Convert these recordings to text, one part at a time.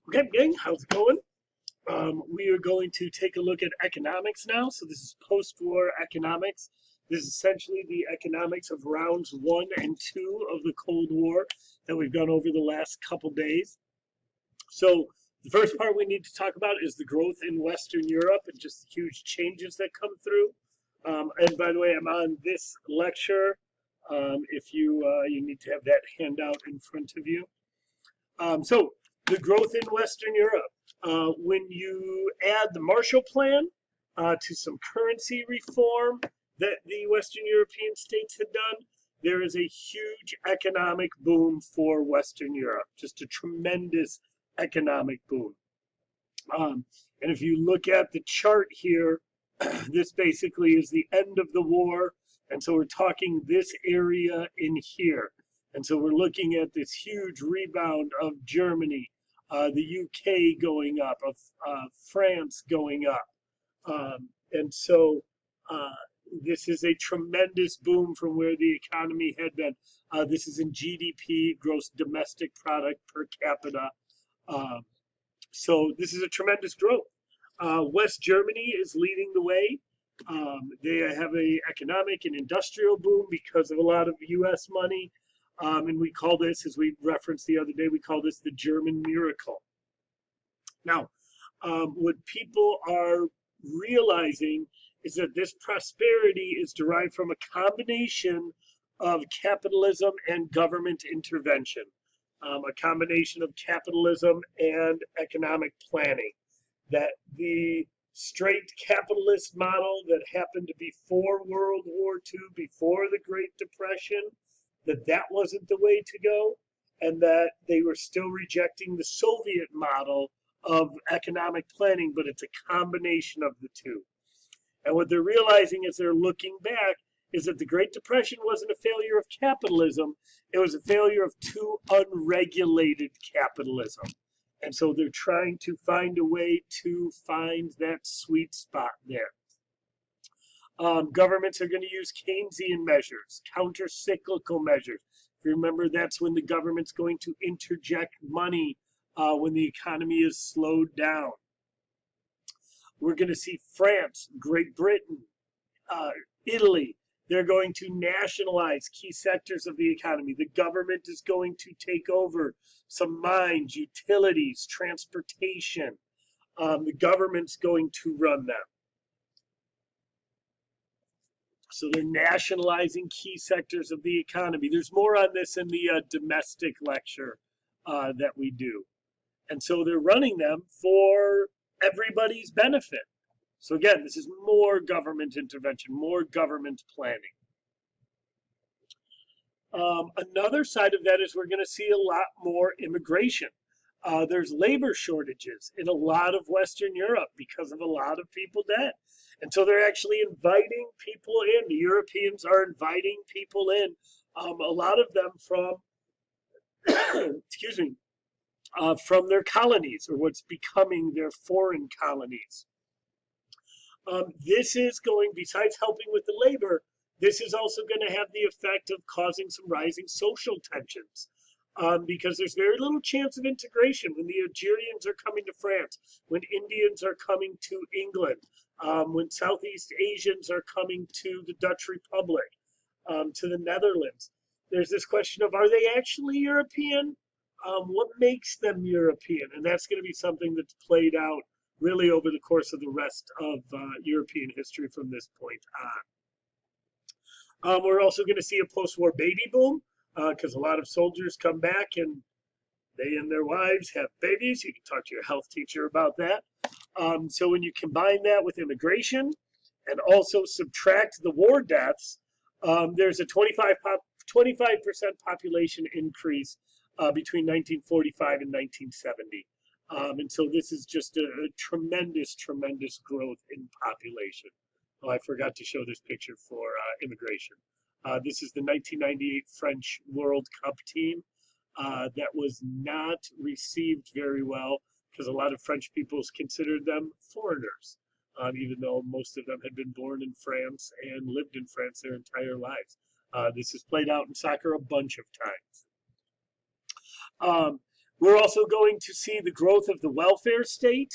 Okay, gang, how's it going? We are going to take a look at economics now. So this is post-war economics. This is essentially the economics of rounds 1 and 2 of the Cold War that we've gone over the last couple days. So the first part we need to talk about is the growth in Western Europe and just the huge changes that come through. And by the way, I'm on this lecture. If you need to have that handout in front of you. So the growth in Western Europe. When you add the Marshall Plan to some currency reform that the Western European states had done, there is a huge economic boom for Western Europe, just a tremendous economic boom. And if you look at the chart here, this basically is the end of the war. And so we're talking this area in here. And so we're looking at this huge rebound of Germany, the UK going up, of France going up. And so this is a tremendous boom from where the economy had been. This is in GDP, gross domestic product per capita. So this is a tremendous growth. West Germany is leading the way. They have an economic and industrial boom because of a lot of U.S. money. And we call this, as we referenced the other day, we call this the German miracle. Now, what people are realizing is that this prosperity is derived from a combination of capitalism and government intervention, a combination of capitalism and economic planning. That the straight capitalist model that happened before World War II, before the Great Depression, that wasn't the way to go, and that they were still rejecting the Soviet model of economic planning, but it's a combination of the two. And what they're realizing as they're looking back is that the Great Depression wasn't a failure of capitalism, it was a failure of too unregulated capitalism. And so they're trying to find a way to find that sweet spot there. Governments are going to use Keynesian measures, counter-cyclical measures. If you remember, that's when the government's going to interject money when the economy is slowed down. We're going to see France, Great Britain, Italy. They're going to nationalize key sectors of the economy. The government is going to take over some mines, utilities, transportation. The government's going to run them. So they're nationalizing key sectors of the economy. There's more on this in the domestic lecture that we do. And so they're running them for everybody's benefit. So again, this is more government intervention, more government planning. Another side of that is we're going to see a lot more immigration. There's labor shortages in a lot of Western Europe because of a lot of people dead. And so they're actually inviting people in. The Europeans are inviting people in, a lot of them from, excuse me, from their colonies or what's becoming their foreign colonies. This is going, besides helping with the labor, this is also going to have the effect of causing some rising social tensions. Because there's very little chance of integration when the Algerians are coming to France, when Indians are coming to England, when Southeast Asians are coming to the Dutch Republic, to the Netherlands. There's this question of, are they actually European? What makes them European? And that's going to be something that's played out really over the course of the rest of European history from this point on. We're also going to see a post-war baby boom, because a lot of soldiers come back and they and their wives have babies. You can talk to your health teacher about that. So when you combine that with immigration and also subtract the war deaths, there's a 25% population increase between 1945 and 1970. And so this is just a tremendous, tremendous growth in population. Oh, I forgot to show this picture for immigration. This is the 1998 French World Cup team that was not received very well because a lot of French people considered them foreigners, even though most of them had been born in France and lived in France their entire lives. This has played out in soccer a bunch of times. We're also going to see the growth of the welfare state.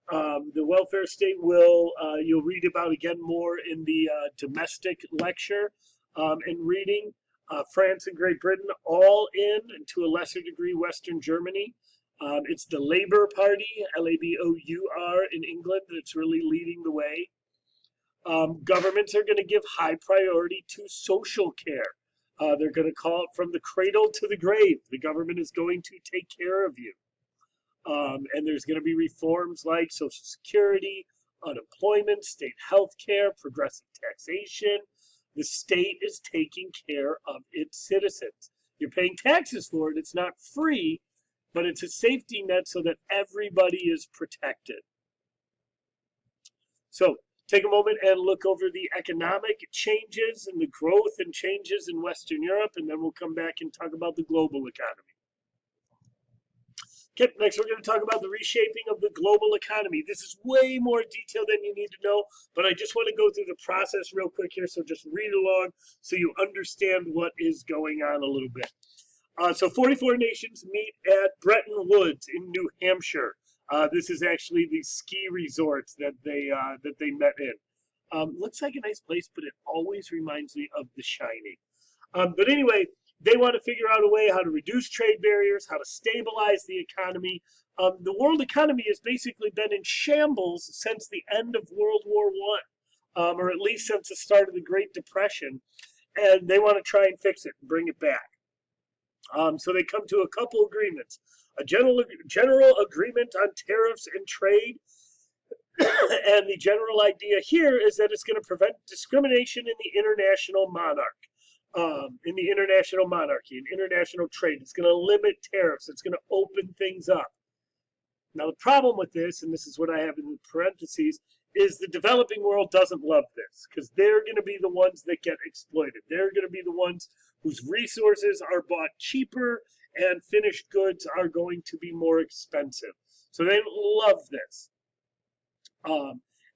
The welfare state will, you'll read about again more in the domestic lecture and reading. France and Great Britain all in, and to a lesser degree, Western Germany. It's the Labour Party, Labour in England, that's really leading the way. Governments are going to give high priority to social care. They're going to call it from the cradle to the grave. The government is going to take care of you. And there's going to be reforms like Social Security, unemployment, state health care, progressive taxation. The state is taking care of its citizens. You're paying taxes for it. It's not free, but it's a safety net so that everybody is protected. So take a moment and look over the economic changes and the growth and changes in Western Europe, and then we'll come back and talk about the global economy. Okay, next we're going to talk about the reshaping of the global economy. This is way more detailed than you need to know, but I just want to go through the process real quick here, so just read along so you understand what is going on a little bit. So 44 nations meet at Bretton Woods in New Hampshire. This is actually the ski resorts that they met in. Looks like a nice place, but it always reminds me of The Shining. But anyway, they want to figure out a way how to reduce trade barriers, how to stabilize the economy. The world economy has basically been in shambles since the end of World War I, or at least since the start of the Great Depression, and they want to try and fix it and bring it back. So they come to a couple agreements. A general agreement on tariffs and trade, and the general idea here is that it's going to prevent discrimination in the international monarchy, in international trade. It's going to limit tariffs. It's going to open things up. Now the problem with this, and this is what I have in the parentheses, is the developing world doesn't love this because they're going to be the ones that get exploited. They're going to be the ones whose resources are bought cheaper and finished goods are going to be more expensive. So they love this.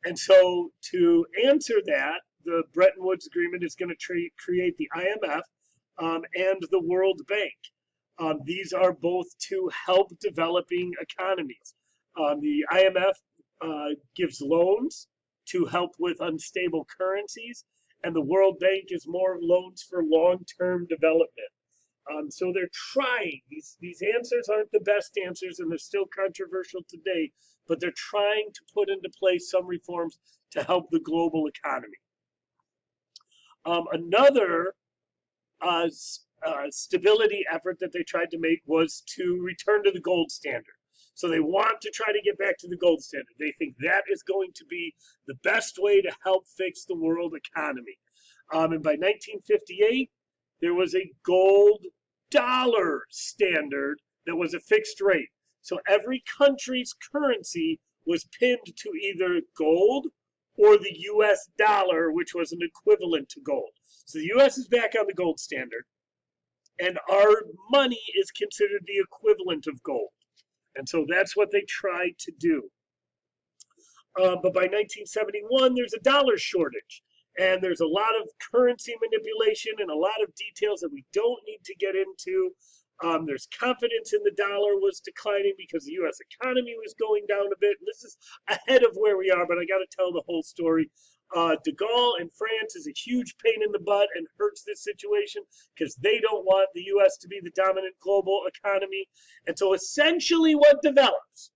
And so to answer that, the Bretton Woods Agreement is going to create the IMF and the World Bank. These are both to help developing economies. The IMF gives loans to help with unstable currencies, and the World Bank is more loans for long-term development. So they're trying. These answers aren't the best answers, and they're still controversial today, but they're trying to put into place some reforms to help the global economy. Another stability effort that they tried to make was to return to the gold standard. So they want to try to get back to the gold standard. They think that is going to be the best way to help fix the world economy. And by 1958, there was a gold dollar standard that was a fixed rate. So every country's currency was pinned to either gold or the US dollar, which was an equivalent to gold. So the US is back on the gold standard, and our money is considered the equivalent of gold. And so that's what they tried to do. But by 1971, there's a dollar shortage. And there's a lot of currency manipulation and a lot of details that we don't need to get into. There's confidence in the dollar was declining because the U.S. economy was going down a bit. And this is ahead of where we are, but I got to tell the whole story. De Gaulle in France is a huge pain in the butt and hurts this situation because they don't want the U.S. to be the dominant global economy. And so essentially what develops,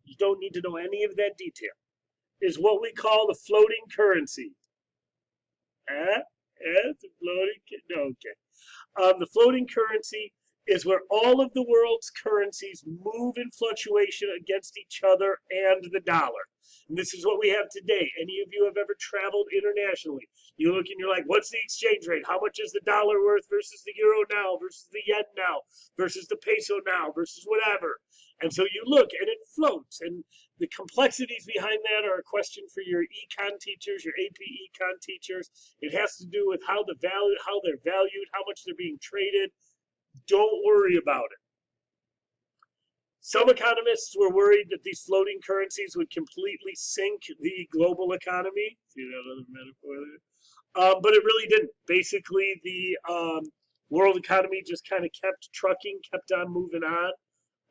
you don't need to know any of that detail, is what we call the floating currency. The floating, no, okay. The floating currency is where all of the world's currencies move in fluctuation against each other and the dollar. And this is what we have today. Any of you have ever traveled internationally? You look and you're like, what's the exchange rate? How much is the dollar worth versus the euro now, versus the yen now, versus the peso now, versus whatever? And so you look and it floats. And the complexities behind that are a question for your econ teachers, your AP econ teachers. It has to do with how they're valued, how much they're being traded. Don't worry about it. Some economists were worried that these floating currencies would completely sink the global economy. See that other metaphor there? But it really didn't. Basically, the world economy just kind of kept trucking, kept on moving on.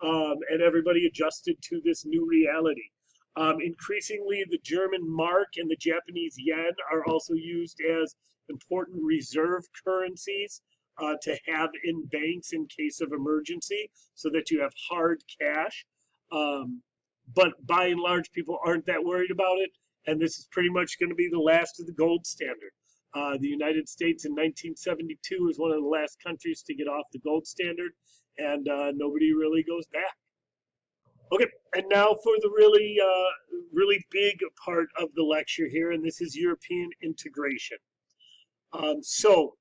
and everybody adjusted to this new reality. Increasingly, the German mark and the Japanese yen are also used as important reserve currencies to have in banks in case of emergency, so that you have hard cash. Um, but by and large, people aren't that worried about it, and this is pretty much going to be the last of the gold standard. The United States in 1972 was one of the last countries to get off the gold standard, and nobody really goes back. Okay, and now for the really big part of the lecture here, and this is European integration. So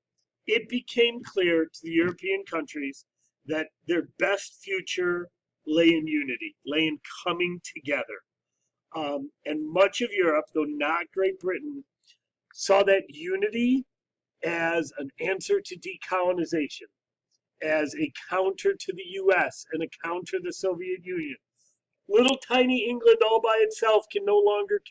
it became clear to the European countries that their best future lay in unity, lay in coming together. And much of Europe, though not Great Britain, saw that unity as an answer to decolonization, as a counter to the US and a counter to the Soviet Union. Little tiny England all by itself can no longer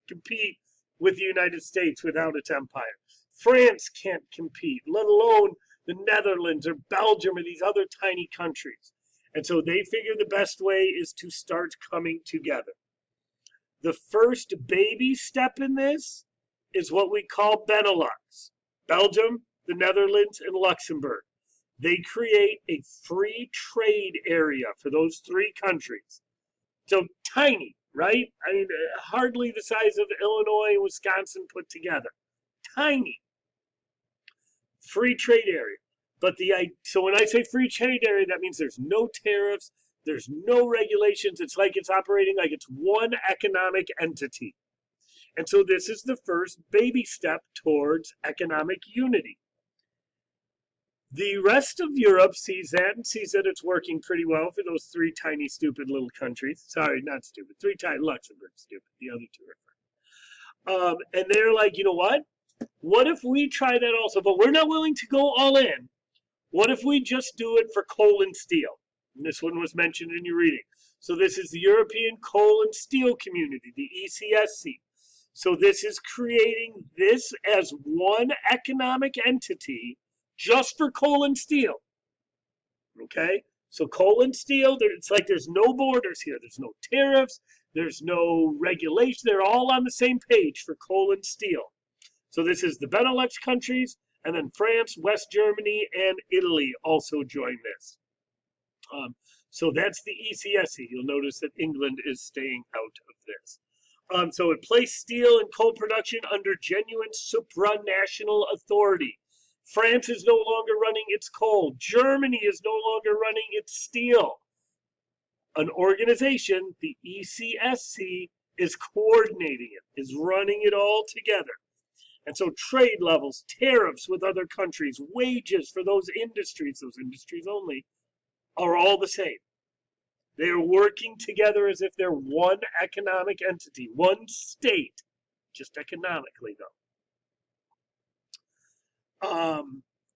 compete with the United States without its empire. France can't compete, let alone the Netherlands or Belgium or these other tiny countries. And so they figure the best way is to start coming together. The first baby step in this is what we call Benelux. Belgium, the Netherlands, and Luxembourg. They create a free trade area for those three countries. So tiny, right? I mean, hardly the size of Illinois and Wisconsin put together. Tiny. Free trade area. But so when I say free trade area, that means there's no tariffs, there's no regulations. It's like it's operating like it's one economic entity. And so this is the first baby step towards economic unity. The rest of Europe sees that and sees that it's working pretty well for those three tiny, stupid little countries. Sorry, not stupid. Three tiny, Luxembourg, stupid. The other two are. And they're like, you know what? What if we try that also? But we're not willing to go all in. What if we just do it for coal and steel? And this one was mentioned in your reading. So this is the European Coal and Steel Community, the ECSC. So this is creating this as one economic entity just for coal and steel. Okay? So coal and steel, it's like there's no borders here. There's no tariffs. There's no regulation. They're all on the same page for coal and steel. So this is the Benelux countries, and then France, West Germany, and Italy also join this. So that's the ECSC. You'll notice that England is staying out of this. So it placed steel and coal production under genuine supranational authority. France is no longer running its coal. Germany is no longer running its steel. An organization, the ECSC, is coordinating it, is running it all together. And so trade levels, tariffs with other countries, wages for those industries only, are all the same. They are working together as if they're one economic entity, one state, just economically though.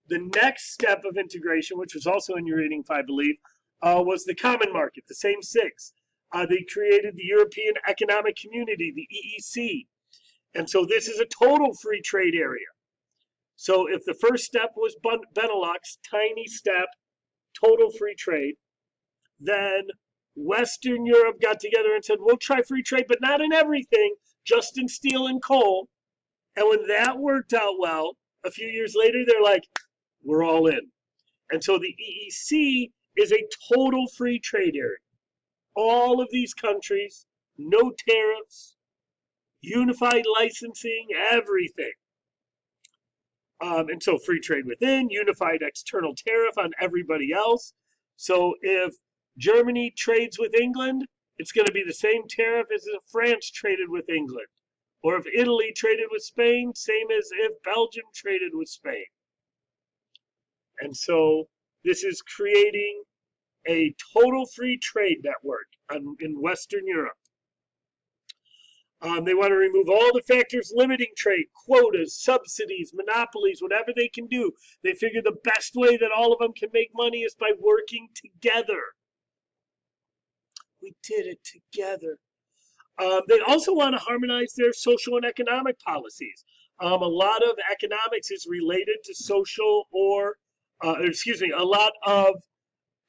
The next step of integration, which was also in your reading, I believe, was the common market, the same six. They created the European Economic Community, the EEC. And so this is a total free trade area. So if the first step was Benelux, tiny step, total free trade, then Western Europe got together and said, we'll try free trade, but not in everything, just in steel and coal. And when that worked out well, a few years later, they're like, we're all in. And so the EEC is a total free trade area. All of these countries, no tariffs, unified licensing, everything. And so free trade within, unified external tariff on everybody else. So if Germany trades with England, it's going to be the same tariff as if France traded with England. Or if Italy traded with Spain, same as if Belgium traded with Spain. And so this is creating a total free trade network in Western Europe. They want to remove all the factors limiting trade, quotas, subsidies, monopolies, whatever they can do. They figure the best way that all of them can make money is by working together. We did it together. They also want to harmonize their social and economic policies. A lot of economics is related to social a lot of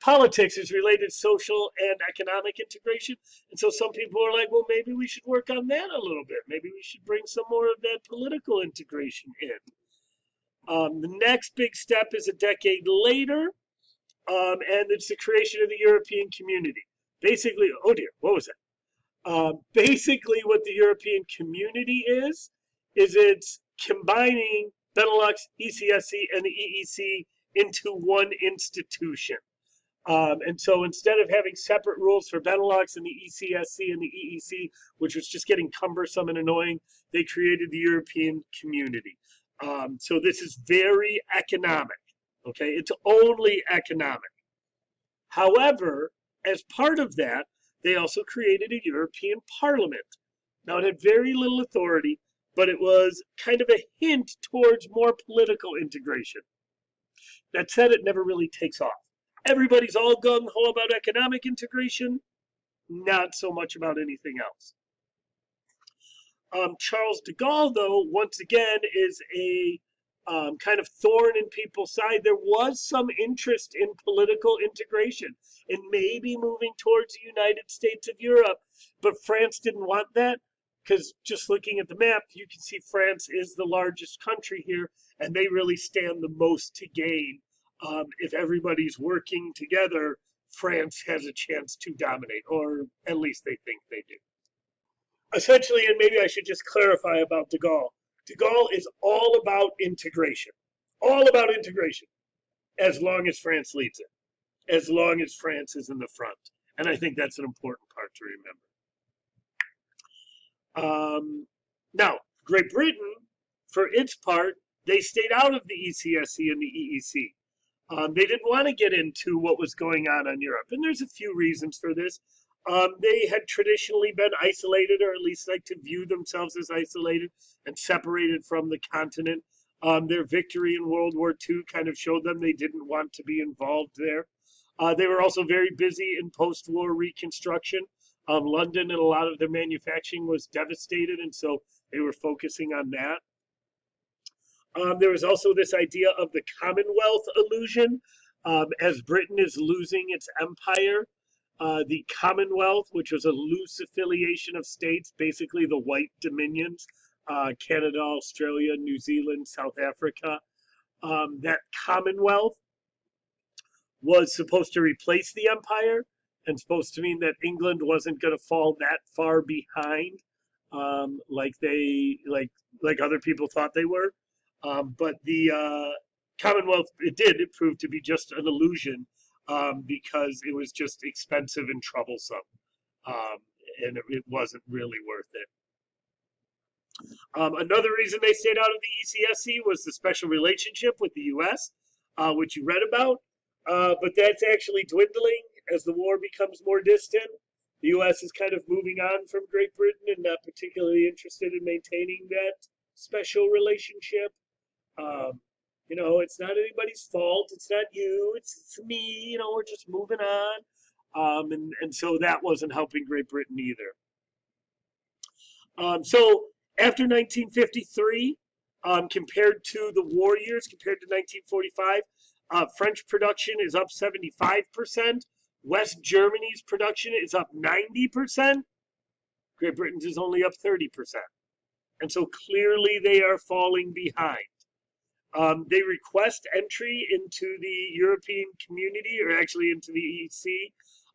politics is related to social and economic integration. And so some people are like, well, maybe we should work on that a little bit. Maybe we should bring some more of that political integration in. The next big step is a decade later, and it's the creation of the European community. Basically, oh dear, what was that? Basically, what the European community is it's combining Benelux, ECSC, and the EEC into one institution. And so instead of having separate rules for Benelux and the ECSC and the EEC, which was just getting cumbersome and annoying, they created the European community. So this is very economic, okay? It's only economic. However, as part of that, they also created a European Parliament. Now, it had very little authority, but it was kind of a hint towards more political integration. That said, it never really takes off. Everybody's all gung-ho about economic integration, not so much about anything else. Charles de Gaulle, though, once again, is a kind of thorn in people's side. There was some interest in political integration and maybe moving towards the United States of Europe, but France didn't want that because just looking at the map, you can see France is the largest country here, and they really stand the most to gain. If everybody's working together, France has a chance to dominate, or at least they think they do. Essentially, and maybe I should just clarify about de Gaulle. De Gaulle is all about integration. All about integration, as long as France leads it, as long as France is in the front. And I think that's an important part to remember. Now, Great Britain, for its part, they stayed out of the ECSC and the EEC. They didn't want to get into what was going on Europe, and there's a few reasons for this. They had traditionally been isolated, or at least like to view themselves as isolated and separated from the continent. Their victory in World War II kind of showed them they didn't want to be involved there. They were also very busy in post-war reconstruction. London and a lot of their manufacturing was devastated, and so they were focusing on that. There was also this idea of the Commonwealth illusion. As Britain is losing its empire, the Commonwealth, which was a loose affiliation of states, basically the white dominions, Canada, Australia, New Zealand, South Africa, that Commonwealth was supposed to replace the empire and supposed to mean that England wasn't going to fall that far behind like other people thought they were. But the Commonwealth, it proved to be just an illusion because it was just expensive and troublesome, and it wasn't really worth it. Another reason they stayed out of the ECSC was the special relationship with the U.S., which you read about, but that's actually dwindling as the war becomes more distant. The U.S. is kind of moving on from Great Britain and not particularly interested in maintaining that special relationship. You know, it's not anybody's fault. It's not you. It's me. You know, we're just moving on. And so that wasn't helping Great Britain either. So after 1953, compared to the war years, compared to 1945, French production is up 75%. West Germany's production is up 90%. Great Britain's is only up 30%. And so clearly they are falling behind. They request entry into the European community, or actually into the EEC,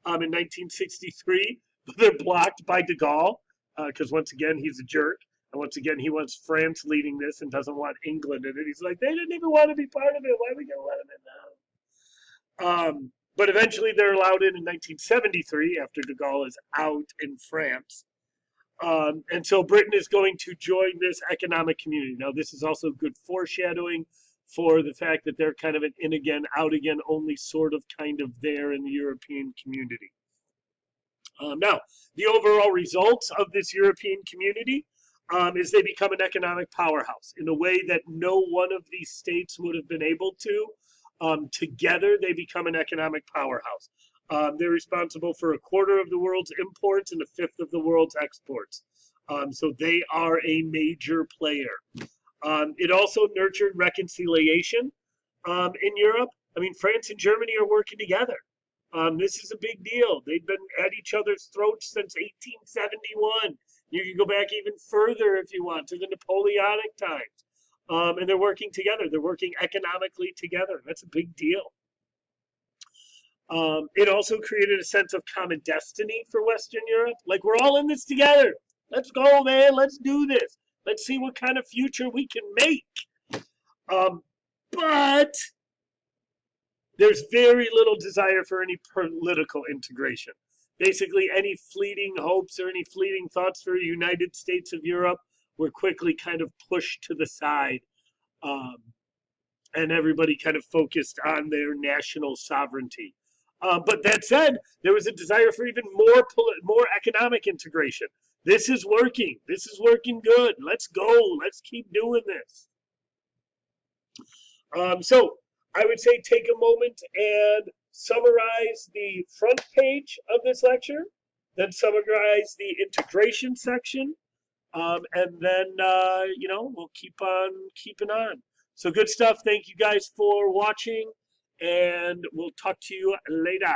in 1963, but they're blocked by de Gaulle, because once again, he's a jerk. And once again, he wants France leading this and doesn't want England in it. He's like, they didn't even want to be part of it. Why are we going to let them in now? But eventually they're allowed in 1973 after de Gaulle is out in France. And so Britain is going to join this economic community. Now, this is also good foreshadowing for the fact that they're kind of an in again, out again, only sort of kind of there in the European community. Now, the overall results of this European community is they become an economic powerhouse in a way that no one of these states would have been able to. Together, they become an economic powerhouse. They're responsible for 1/4 of the world's imports and 1/5 of the world's exports. So they are a major player. It also nurtured reconciliation in Europe. I mean, France and Germany are working together. This is a big deal. They've been at each other's throats since 1871. You can go back even further if you want to the Napoleonic times. And they're working together. They're working economically together. That's a big deal. It also created a sense of common destiny for Western Europe. Like, we're all in this together. Let's go, man. Let's do this. Let's see what kind of future we can make. But there's very little desire for any political integration. Basically, any fleeting hopes or any fleeting thoughts for a United States of Europe were quickly kind of pushed to the side. And everybody kind of focused on their national sovereignty. But that said, there was a desire for even more economic integration. This is working. This is working good. Let's go. Let's keep doing this. So I would say take a moment and summarize the front page of this lecture, then summarize the integration section, and then, we'll keep on keeping on. So good stuff. Thank you guys for watching, and we'll talk to you later.